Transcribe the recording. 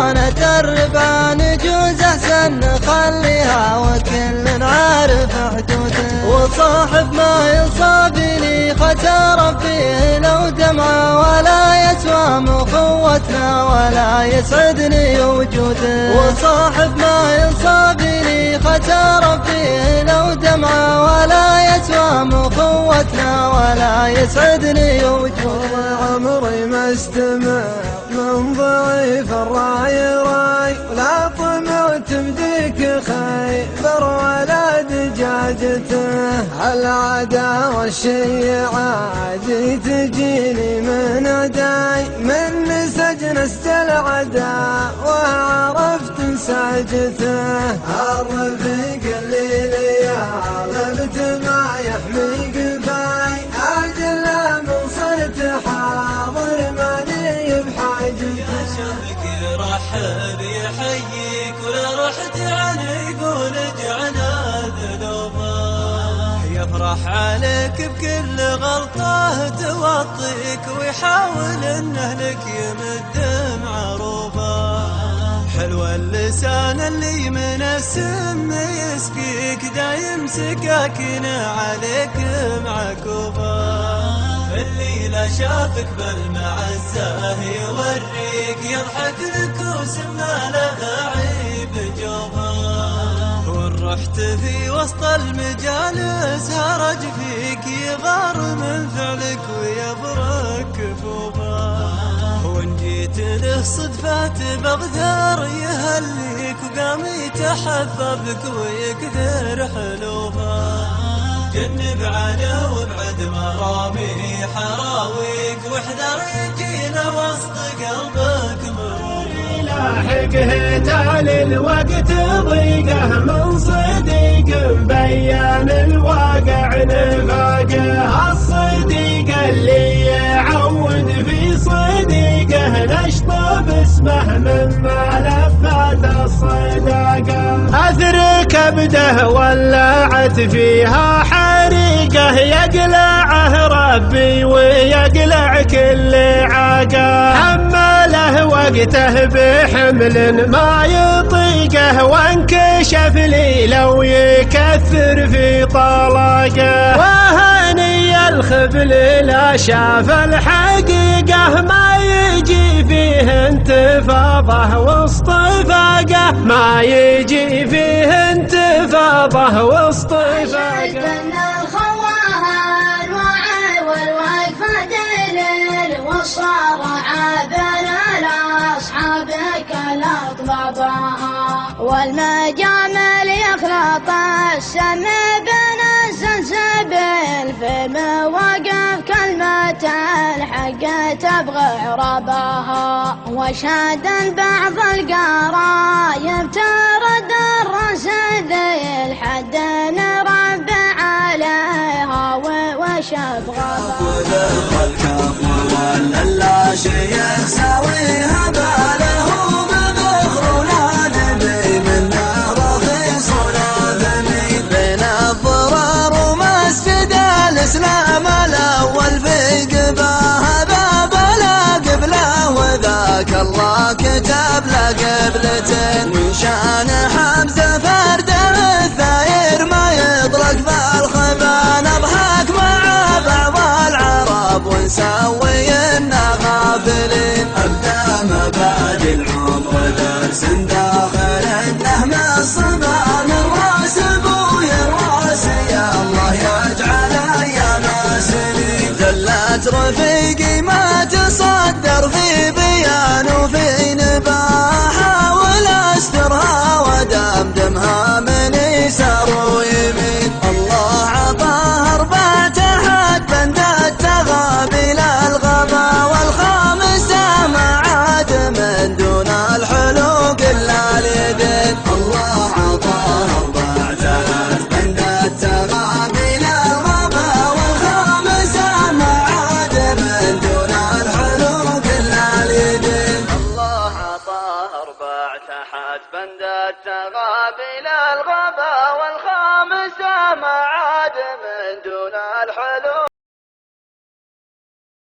أمانة الربا نجوز أحسن نخليها وكل عارف حدوده. وصاحب ما ينصاب لي ختار فيه لو دمعة ولا يسوى مخوتنا ولا يسعدني وجوده. وصاحب ما ينصاب لي ختار فيه لو دمعة ولا يسوى مخوتنا ولا يسعدني وجوده. عمري ما استمع من ضعيف الراي راي، لا طمعت بديك خيبر ولا دجاجته. العدا والشيعة دي تجيني من عداي، من سجن استلعدا وعرفت ساجته. الرفيق اللي ليالبت ما يحمي قفاي، اجل من صرت حاضر ماني بحاجته. يا شبك يرحب يحييك ولا رحت عنه يقول اجعنا ذنوبه. يفرح عليك بكل غلطه توطيك ويحاول انه لك يمد معروفه. حلو اللسان اللي من السم يسقيك دايم سكاكين عليك معكوفه. اللي لا شافك بالمعزة يوريك يضحك لك وسمى له عيب جوفه. وان رحت في وسط المجالس هرج فيك يغار من فعلك ويبرك كفوفه. وان جيت له صدفات بغدار يهليك وقام يتحفى بك ويكثر حلوفه. جنب عنه وابعد مرامي حراويك واحذر يجينا وسط قلبك مرور. لاحقه تالي الوقت ضيقه من صديق بيان الواقع نفاقه. الصديق اللي يعود في صديقه نشطب اسمه من ملفات الصداقه. اثر كبده ولعت فيها حريقه، يقلعه ربي ويقلع كل عاقه. حمله وقته بحمل ما يطيقه، وانكشف لي لو يكثر في طلاقه. وهني الخبل لا شاف الحقيقه، ما يجي فيه انتفاضه واصطفاقه. ما يجي فيه انتفاضه واصطفاقه. والمجامل يخلط السمع بين السلسبيل، في مواقف كلمة الحق تبغي رباها. وشاد بعض القرايب ترد الرسديل حد نربع عليها وشاب غباها. الكف ولا شيء يساويها باله الإسلام الأول في قباه باب لا قبله، وذاك الله كتب له قبلتين. من شان حمزة فرده الثاير ما يطلق بالخبا. نضحك مع بعض العرب ونسوي إنا غافلين. أبدأ مبادئ العمر درس داخل النهم الصبا. من راس أبوي الراس يا الله يجعل رفيقي ما تصدر في بيان وفي نباحة، ولا استرها ودمدمها من يسار ويمين. الله عطاه 4 تحت بند التغابل الغبا، والخامسة ما عاد من دون الحلوق إلا اليدين. الله عطاه 4 تحت بند التغابل الغبا، والخامسة ما عاد من دون الحلوق إلا اليدين. الله عطاه 4 تحت بند التغابل الغبا، والخامسة ما عاد من دون الحلوق